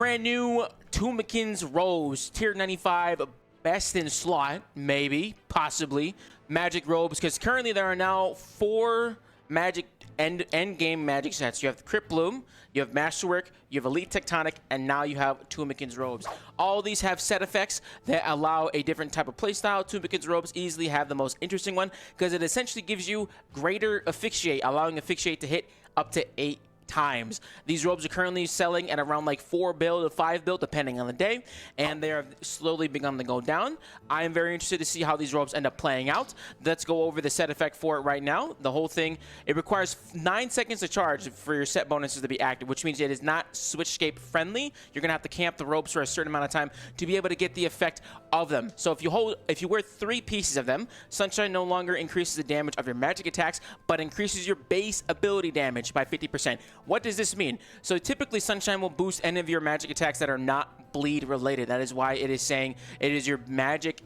Brand new Tumeken's robes, tier 95, best in slot, maybe, possibly. Magic robes, because currently there are now 4 magic end game magic sets. You have the Crypt Bloom, you have Masterwork, you have Elite Tectonic, and now you have Tumeken's robes. All these have set effects that allow a different type of playstyle. Tumeken's robes easily have the most interesting one because it essentially gives you greater asphyxiate, allowing asphyxiate to hit up to 8 times. These robes are currently selling at around like 4 bill to 5 bill depending on the day, and they are slowly begun to go down. I am very interested to see how these robes end up playing out. Let's go over the set effect for it right now. The whole thing, it requires 9 seconds to charge for your set bonuses to be active, which means it is not switchscape friendly. You're gonna have to camp the robes for a certain amount of time to be able to get the effect of them. So if you wear 3 pieces of them, Sunshine no longer increases the damage of your magic attacks, but increases your base ability damage by 50%. What does this mean? So typically Sunshine will boost any of your magic attacks that are not bleed related. That is why it is saying it is your magic,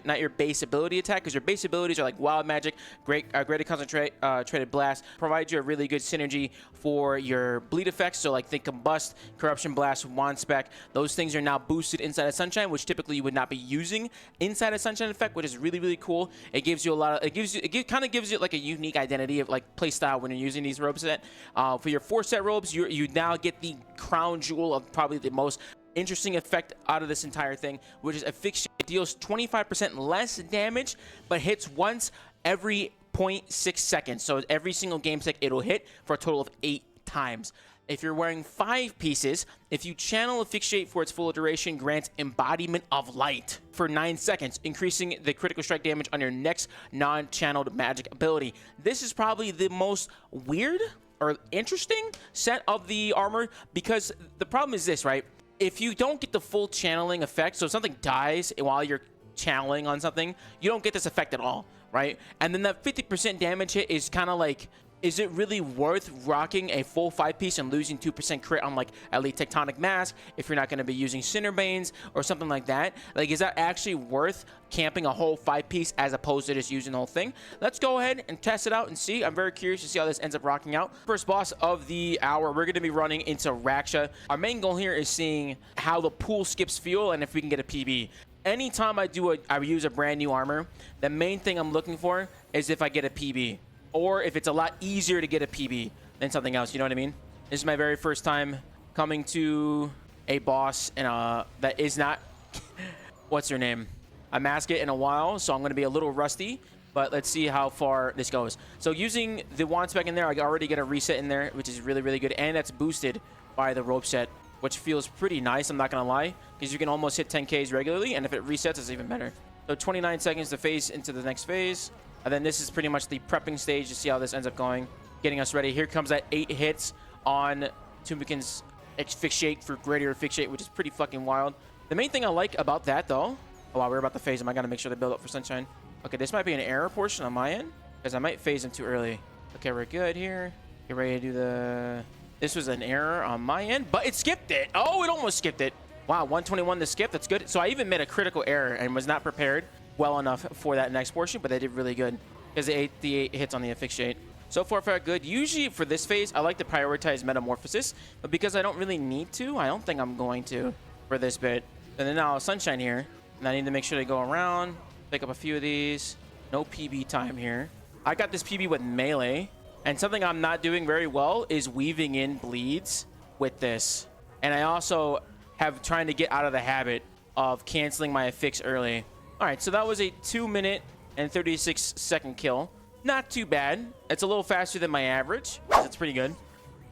not your base ability attack, because your base abilities are like wild magic, greater concentrated blast, provides you a really good synergy for your bleed effects. So like think combust, corruption blast, wand spec. Those things are now boosted inside of Sunshine, which typically you would not be using inside of Sunshine effect, which is really, really cool. It gives you a lot of, it kind of gives you like a unique identity of like play style when you're using these robe set. For your 4 set robes, you now get the crown jewel of probably the most interesting effect out of this entire thing, which is asphyxiate. It deals 25% less damage, but hits once every 0.6 seconds. So every single game tick it'll hit for a total of 8 times. If you're wearing 5 pieces, if you channel asphyxiate for its full duration, grants embodiment of light for 9 seconds, increasing the critical strike damage on your next non-channeled magic ability. This is probably the most weird or interesting set of the armor, because the problem is this, right? If you don't get the full channeling effect, so if something dies while you're channeling on something, you don't get this effect at all, right? And then that 50% damage hit is kind of like, is it really worth rocking a full 5-piece and losing 2% crit on like Elite Tectonic Mask if you're not going to be using Cinderbanes or something like that? Like, is that actually worth camping a whole 5-piece as opposed to just using the whole thing? Let's go ahead and test it out and see. I'm very curious to see how this ends up rocking out. First boss of the hour, we're going to be running into Raksha. Our main goal here is seeing how the pool skips feel and if we can get a PB. Anytime I use a brand new armor, the main thing I'm looking for is if I get a PB, or if it's a lot easier to get a PB than something else. You know what I mean? This is my very first time coming to a boss and that is not what's her name? I mask it in a while, so I'm going to be a little rusty, but let's see how far this goes. So using the wand spec in there, I already get a reset in there, which is really, really good, and that's boosted by the rope set, which feels pretty nice, I'm not going to lie, because you can almost hit 10Ks regularly, and if it resets, it's even better. So 29 seconds to phase into the next phase. And then this is pretty much the prepping stage to see how this ends up going, getting us ready. Here comes that 8 hits on Tumeken's asphyxiate for greater asphyxiate, which is pretty fucking wild. The main thing I like about that, though, oh, wow, we're about to phase him. I gotta make sure to build up for Sunshine. Okay, this might be an error portion on my end, because I might phase him too early. Okay, we're good here. Get ready to do the... This was an error on my end, but it skipped it. Oh, it almost skipped it. Wow, 121 to skip. That's good. So I even made a critical error and was not prepared well enough for that next portion, but they did really good because they ate the 8 hits on the asphyxiate. So far, fair good. Usually for this phase, I like to prioritize metamorphosis, but because I don't really need to, I don't think I'm going to for this bit. And then now Sunshine here, and I need to make sure to go around, pick up a few of these. No PB time here. I got this PB with melee, and something I'm not doing very well is weaving in bleeds with this. And I also have trying to get out of the habit of canceling my affix early. All right, so that was a 2-minute and 36-second kill. Not too bad. It's a little faster than my average. That's pretty good.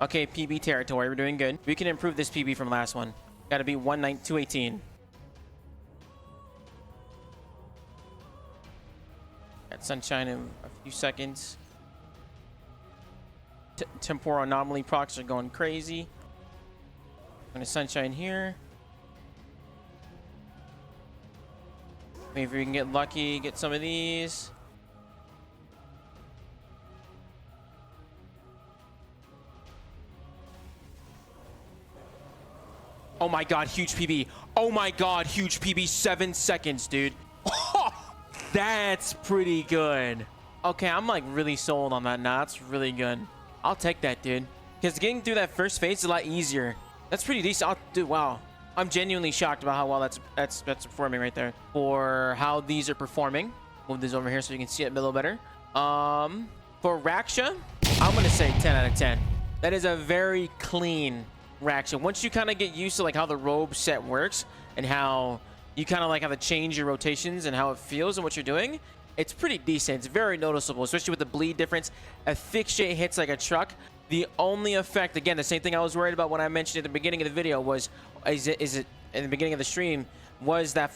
Okay, PB territory. We're doing good. We can improve this PB from last one. Got to be 218. Got Sunshine in a few seconds. Temporal anomaly procs are going crazy. Going to Sunshine here. Maybe if we can get lucky, get some of these. Oh my god, huge PB. Oh my god, huge PB. 7 seconds, dude. Oh, that's pretty good. Okay, I'm like really sold on that now. That's really good. I'll take that, dude. Because getting through that first phase is a lot easier That's pretty decent. Dude, wow. I'm genuinely shocked about how well that's performing right there. For how these are performing. Move this over here so you can see it a little better. For Raksha, I'm gonna say 10 out of 10. That is a very clean Raksha. Once you kind of get used to like how the robe set works and how you kind of like how to change your rotations and how it feels and what you're doing, it's pretty decent. It's very noticeable, especially with the bleed difference. Asphyxiate hits like a truck. The only effect, again, the same thing I was worried about when I mentioned at the beginning of the video was, is it in the beginning of the stream, was that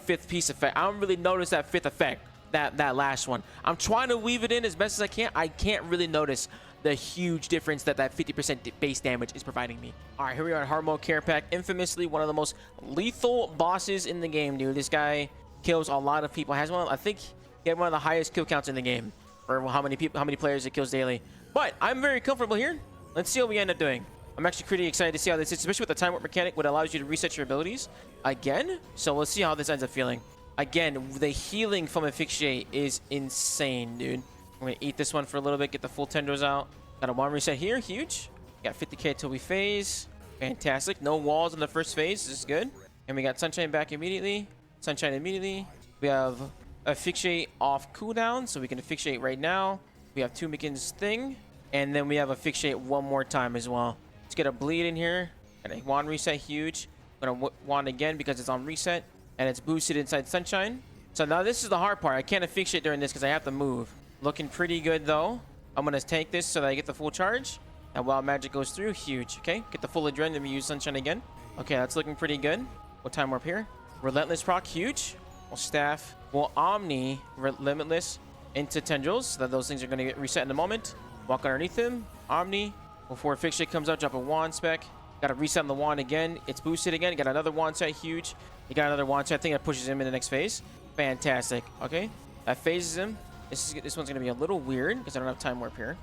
fifth piece effect. I don't really notice that fifth effect, that last one. I'm trying to weave it in as best as I can. I can't really notice the huge difference that 50% base damage is providing me. All right, here we are at hard mode Kerapac, infamously one of the most lethal bosses in the game, dude. This guy kills a lot of people. Has one, I think, he had one of the highest kill counts in the game, or how many players it kills daily. But I'm very comfortable here. Let's see what we end up doing. I'm actually pretty excited to see how this is, especially with the time warp mechanic, what allows you to reset your abilities again. So let's see how this ends up feeling. Again, the healing from Asphyxiate is insane, dude. I'm going to eat this one for a little bit, get the full tendrils out. Got a 1 reset here, huge. Got 50k till we phase. Fantastic. No walls in the first phase. This is good. And we got Sunshine back immediately. Sunshine immediately. We have Asphyxiate off cooldown, so we can Asphyxiate right now. We have Tumeken's thing. And then we have Asphyxiate one more time as well. Let's get a bleed in here. And a wand reset, huge. I'm going to wand again because it's on reset. And it's boosted inside Sunshine. So now this is the hard part. I can't Asphyxiate during this because I have to move. Looking pretty good though. I'm going to take this so that I get the full charge. And while magic goes through, huge. Okay, get the full adrenaline and we use Sunshine again. Okay, that's looking pretty good. We'll time warp here. Relentless proc, huge. We'll staff. We'll Omni Limitless into Tendrils. So that those things are going to get reset in a moment. Walk underneath him. Omni. Before Asphyxiate comes out, drop a wand spec. Got to reset on the wand again. It's boosted again. Got another wand set, huge. You got another wand set. I think that pushes him in the next phase. Fantastic. Okay, that phases him. This one's going to be a little weird because I don't have time warp here.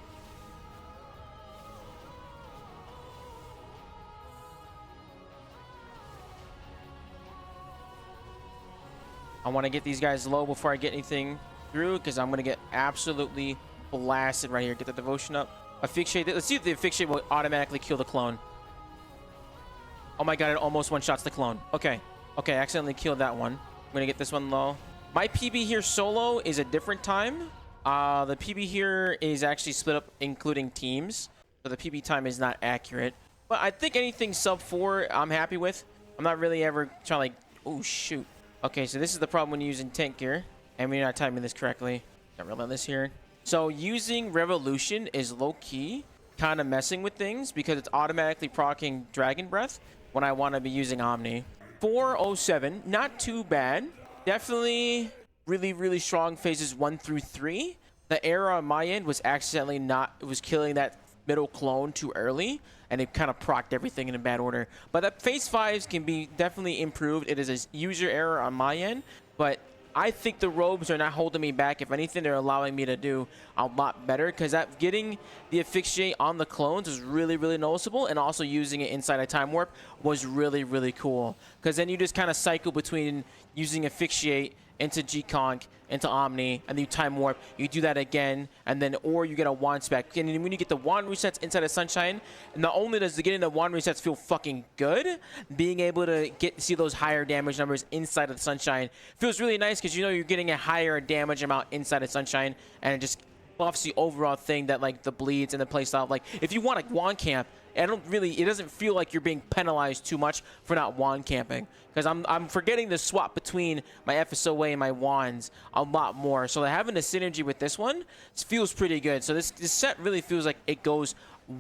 I want to get these guys low before I get anything through because I'm going to get absolutely blasted right here. Get the devotion up. Asphyxiate. Let's see if the Asphyxiate will automatically kill the clone. Oh my god, it almost one-shots the clone. Okay. Okay, I accidentally killed that one. I'm going to get this one low. My PB here solo is a different time. The PB here is actually split up including teams. So the PB time is not accurate. But I think anything sub 4 I'm happy with. I'm not really ever trying to like... Oh, shoot. Okay, so this is the problem when you're using tank gear. And we're not timing this correctly. Got Relentless here. So using Revolution is low-key kind of messing with things because it's automatically proccing Dragon Breath when I want to be using Omni. 407, not too bad. Definitely really, really strong phases 1 through 3. The error on my end was accidentally it was killing that middle clone too early, and it kind of procced everything in a bad order. But that phase 5s can be definitely improved. It is a user error on my end, but I think the robes are not holding me back. If anything, they're allowing me to do a lot better because that getting the Asphyxiate on the clones was really, really noticeable, and also using it inside a time warp was really, really cool because then you just kind of cycle between using Asphyxiate into G-Conk, into Omni, and then you time warp. You do that again, and then or you get a wand spec. And when you get the wand resets inside of Sunshine, not only does getting the wand resets feel fucking good, being able to see those higher damage numbers inside of the Sunshine feels really nice because you know you're getting a higher damage amount inside of Sunshine, and it just buffs the overall thing that like the bleeds and the playstyle. Like if you want a wand camp, it doesn't feel like you're being penalized too much for not wand camping because I'm forgetting to swap between my FSOA and my wands a lot more. So having a synergy with this one feels pretty good. So this set really feels like it goes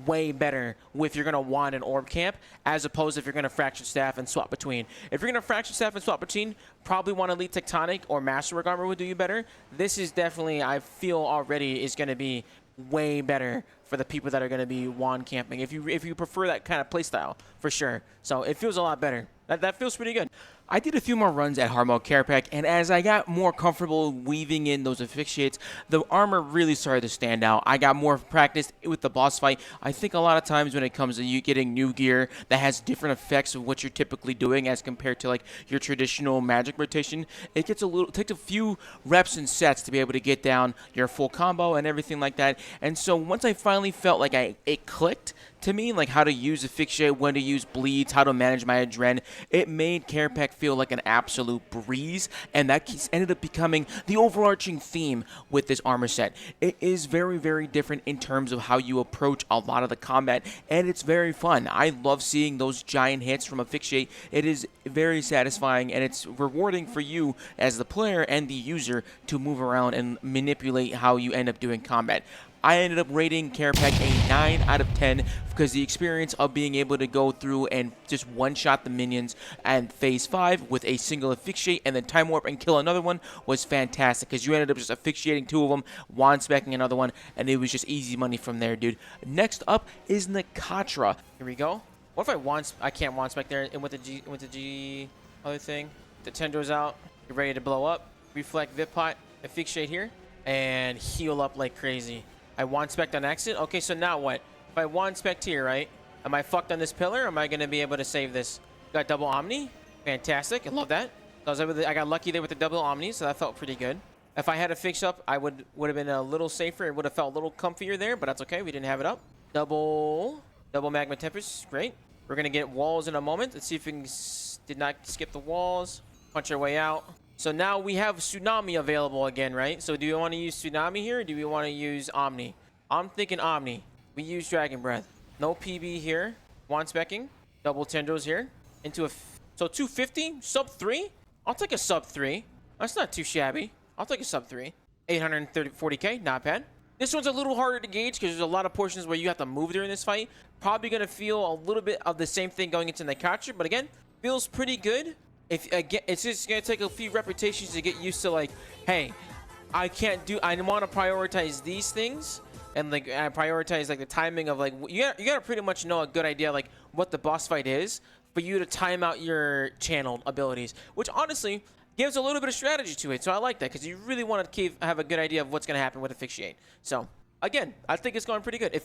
way better if you're going to wand and orb camp as opposed to if you're going to fracture staff and swap between. If you're going to fracture staff and swap between, probably want Elite Tectonic or Masterwork Armor would do you better. This is definitely, I feel already, is going to be way better for the people that are going to be wand camping if you prefer that kind of playstyle, for sure. So it feels a lot better. That feels pretty good. I did a few more runs at hard mode Kerapac, and as I got more comfortable weaving in those Asphyxiates, the armor really started to stand out. I got more practice with the boss fight. I think a lot of times when it comes to you getting new gear that has different effects of what you're typically doing as compared to like your traditional magic rotation, it takes a few reps and sets to be able to get down your full combo and everything like that. And so once I finally finally felt like it clicked to me, like how to use Asphyxiate, when to use bleeds, how to manage my adren. It made Kerapac feel like an absolute breeze, and that ended up becoming the overarching theme with this armor set. It is very, very different in terms of how you approach a lot of the combat, and it's very fun. I love seeing those giant hits from Asphyxiate. It is very satisfying, and it's rewarding for you as the player and the user to move around and manipulate how you end up doing combat. I ended up rating Kerapac a 9 out of 10 because the experience of being able to go through and just one-shot the minions and phase 5 with a single Asphyxiate and then time warp and kill another one was fantastic because you ended up just asphyxiating 2 of them, one-specking another one, and it was just easy money from there, dude. Next up is Nakatra. Here we go. What if I can't one-spec there and with the G other thing? The tendrils out. You're ready to blow up. Reflect Vipot. Asphyxiate here. And heal up like crazy. I one-spec on exit. Okay, so now what? If I one-spec here, right? Am I fucked on this pillar? Or am I going to be able to save this? Got double Omni. Fantastic. I love that. I got lucky there with the double Omni, so that felt pretty good. If I had a fix up, I would have been a little safer. It would have felt a little comfier there, but that's okay. We didn't have it up. Double Magma Tempest. Great. We're going to get walls in a moment. Let's see if we can... Did not skip the walls. Punch our way out. So now we have Tsunami available again, right? So do we want to use Tsunami here, or do we want to use Omni? I'm thinking Omni. We use Dragon Breath. No PB here. One-specking. Double tendrils here. So 250? Sub 3? I'll take a sub 3. That's not too shabby. I'll take a sub 3. 840k. Not bad. This one's a little harder to gauge because there's a lot of portions where you have to move during this fight. Probably going to feel a little bit of the same thing going into Nakatra, but again, feels pretty good. It's just gonna take a few repetitions to get used to, like, hey, I want to prioritize these things, and like I prioritize like the timing of like you gotta pretty much know a good idea like what the boss fight is for you to time out your channeled abilities, which honestly gives a little bit of strategy to it. So I like that because you really want to have a good idea of what's gonna happen with Asphyxiate. So again, I think it's going pretty good.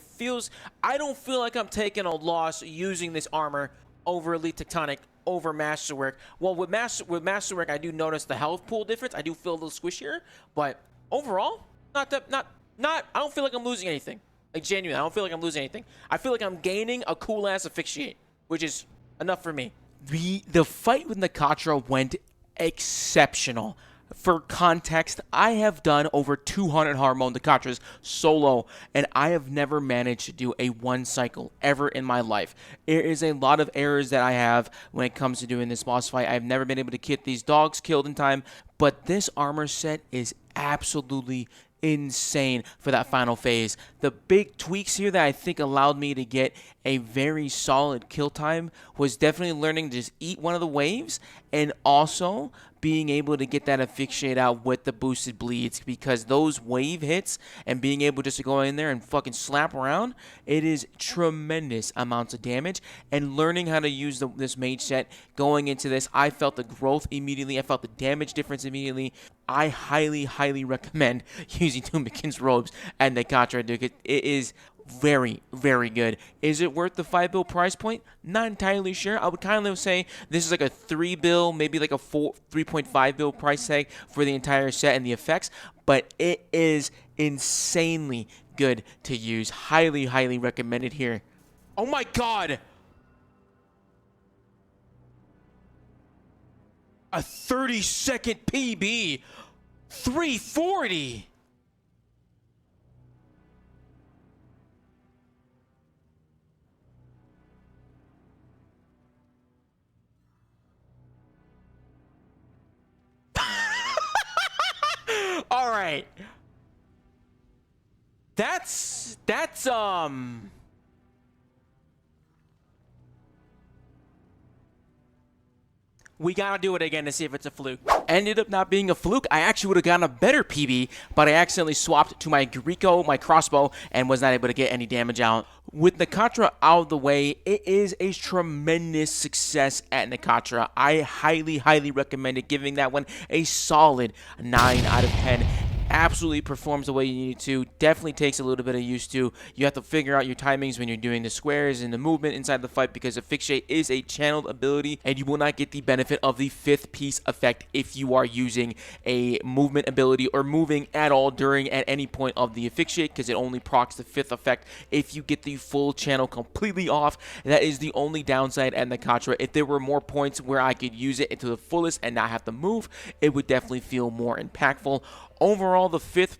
I don't feel like I'm taking a loss using this armor over Elite Tectonic, over Masterwork. Well, with Masterwork, I do notice the health pool difference. I do feel a little squishier, but overall, I don't feel like I'm losing anything. Like, genuinely, I don't feel like I'm losing anything. I feel like I'm gaining a cool-ass Asphyxiate, which is enough for me. The fight with Nakatra went exceptional. For context, I have done over 200 Homeworld Nakatras solo, and I have never managed to do a one cycle ever in my life. There is a lot of errors that I have when it comes to doing this boss fight. I've never been able to get these dogs killed in time, but this armor set is absolutely insane for that final phase. The big tweaks here that I think allowed me to get a very solid kill time was definitely learning to just eat one of the waves, and also being able to get that Asphyxiate out with the boosted bleeds, because those wave hits and being able just to go in there and fucking slap around, it is tremendous amounts of damage. And learning how to use this mage set going into this, I felt the growth immediately. I felt the damage difference immediately. I highly, highly recommend using Tumeken's robes and Nakatra, dude. It is very, very good. Is it worth the 5 bill price point? Not entirely sure. I would kind of say this is like a 3 bill, maybe like a 3.5 bill price tag for the entire set and the effects, but it is insanely good to use. Highly, highly recommended here. Oh my god! A 30-second PB! 340! All right. That's we gotta do it again to see if it's a fluke. Ended up not being a fluke. I actually would have gotten a better PB, but I accidentally swapped to my Greco, my crossbow, and was not able to get any damage out. With Nakatra out of the way, it is a tremendous success at Nakatra. I highly, highly recommend it, giving that one a solid 9 out of 10. absolutely performs the way you need it to. Definitely takes a little bit of use to. You have to figure out your timings when you're doing the squares and the movement inside the fight, because Asphyxiate is a channeled ability and you will not get the benefit of the 5th piece effect if you are using a movement ability or moving at all during at any point of the Asphyxiate, because it only procs the 5th effect if you get the full channel completely off. That is the only downside at Nakatra. If there were more points where I could use it to the fullest and not have to move, it would definitely feel more impactful. Overall, the fifth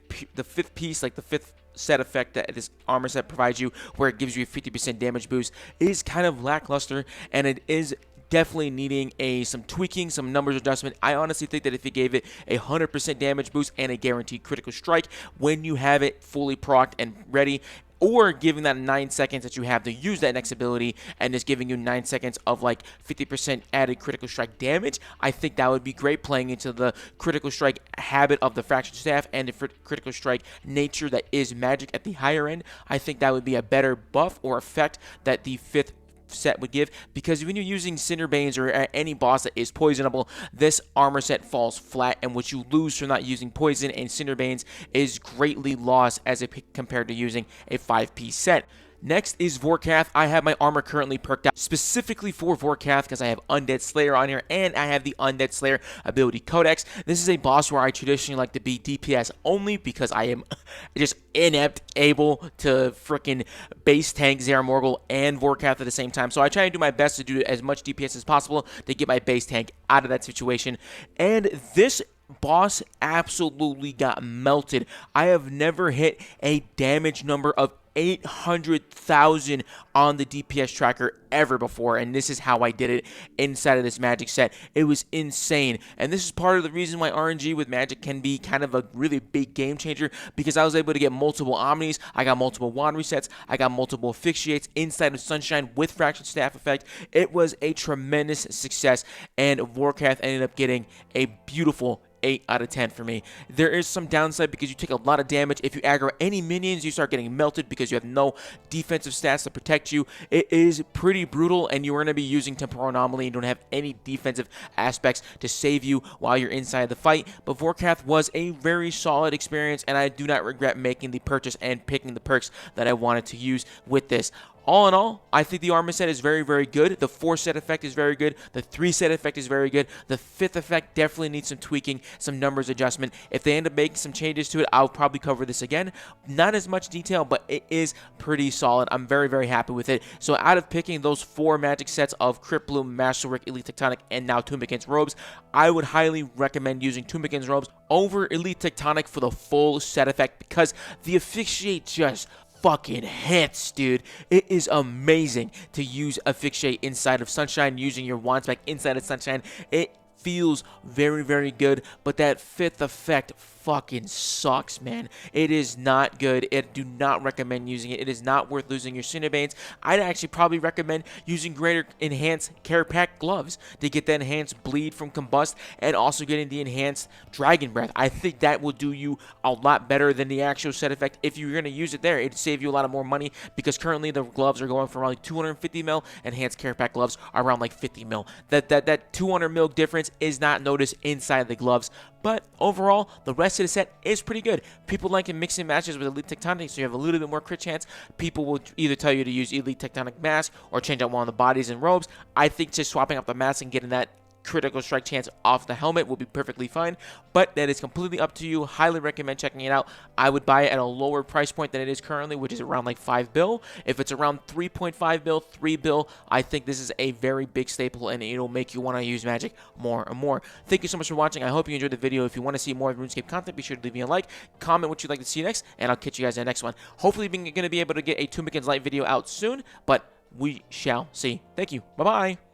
piece, like the 5th set effect that this armor set provides you, where it gives you a 50% damage boost, is kind of lackluster, and it is definitely needing some tweaking, some numbers adjustment. I honestly think that if it gave it a 100% damage boost and a guaranteed critical strike when you have it fully procced and ready, or giving that 9 seconds that you have to use that next ability and just giving you 9 seconds of like 50% added critical strike damage, I think that would be great, playing into the critical strike habit of the Fraction Staff and the critical strike nature that is magic at the higher end. I think that would be a better buff or effect that the 5th set would give, because when you're using Cinderbanes or any boss that is poisonable, this armor set falls flat, and what you lose from not using poison and Cinderbanes is greatly lost as compared to using a 5-piece set. Next is Vorkath. I have my armor currently perked out specifically for Vorkath because I have Undead Slayer on here and I have the Undead Slayer ability Codex. This is a boss where I traditionally like to be DPS only because I am just inept able to freaking base tank Zaramorgul and Vorkath at the same time. So I try to do my best to do as much DPS as possible to get my base tank out of that situation. And this boss absolutely got melted. I have never hit a damage number of 800,000 on the DPS tracker ever before, and this is how I did it inside of this magic set. It was insane, and this is part of the reason why RNG with magic can be kind of a really big game changer, because I was able to get multiple Omnis, I got multiple wand resets, I got multiple Asphyxiates inside of Sunshine with Fraction Staff effect. It was a tremendous success, and Vorkath ended up getting a beautiful 8 out of 10 for me. There is some downside because you take a lot of damage. If you aggro any minions, you start getting melted because you have no defensive stats to protect you. It is pretty brutal, and you're going to be using Temporal Anomaly and don't have any defensive aspects to save you while you're inside the fight. But Vorkath was a very solid experience, and I do not regret making the purchase and picking the perks that I wanted to use with this. All in all, I think the armor set is very, very good. The 4 set effect is very good. The 3 set effect is very good. The 5th effect definitely needs some tweaking, some numbers adjustment. If they end up making some changes to it, I'll probably cover this again. Not as much detail, but it is pretty solid. I'm very, very happy with it. So out of picking those 4 magic sets of Crypt Bloom, Masterwork, Elite Tectonic, and now Tumeken's Robes, I would highly recommend using Tumeken's Robes over Elite Tectonic for the full set effect, because the Asphyxiate just fucking hits, dude. It is amazing to use Asphyxiate inside of Sunshine, using your wand spec inside of Sunshine. It feels very, very good, but that 5th effect fucking sucks, man. It is not good. I do not recommend using it. It is not worth losing your Cinderbanes. I'd actually probably recommend using greater enhanced Kerapac gloves to get the enhanced bleed from combust and also getting the enhanced dragon breath. I think that will do you a lot better than the actual set effect. If you're going to use it there, it'd save you a lot of more money, because currently the gloves are going for around like 250 mil. Enhanced Kerapac gloves are around like 50 mil. That 200 mil difference is not noticed inside the gloves, but overall the rest of the set is pretty good. People like to mix and matches with Elite Tectonic, so you have a little bit more crit chance. People will either tell you to use Elite Tectonic Mask or change out one of the bodies and robes. I think just swapping out the mask and getting that critical strike chance off the helmet will be perfectly fine, but that is completely up to you. Highly recommend checking it out. I would buy it at a lower price point than it is currently, which is around like 5 bill. If it's around 3.5 bill, 3 bill, I think this is a very big staple, and it'll make you want to use Magic more and more. Thank you so much for watching. I hope you enjoyed the video. If you want to see more of RuneScape content, be sure to leave me a like, comment what you'd like to see next, and I'll catch you guys in the next one. Hopefully we're going to be able to get a Tumeken's Light video out soon, but we shall see. Thank you. Bye-bye.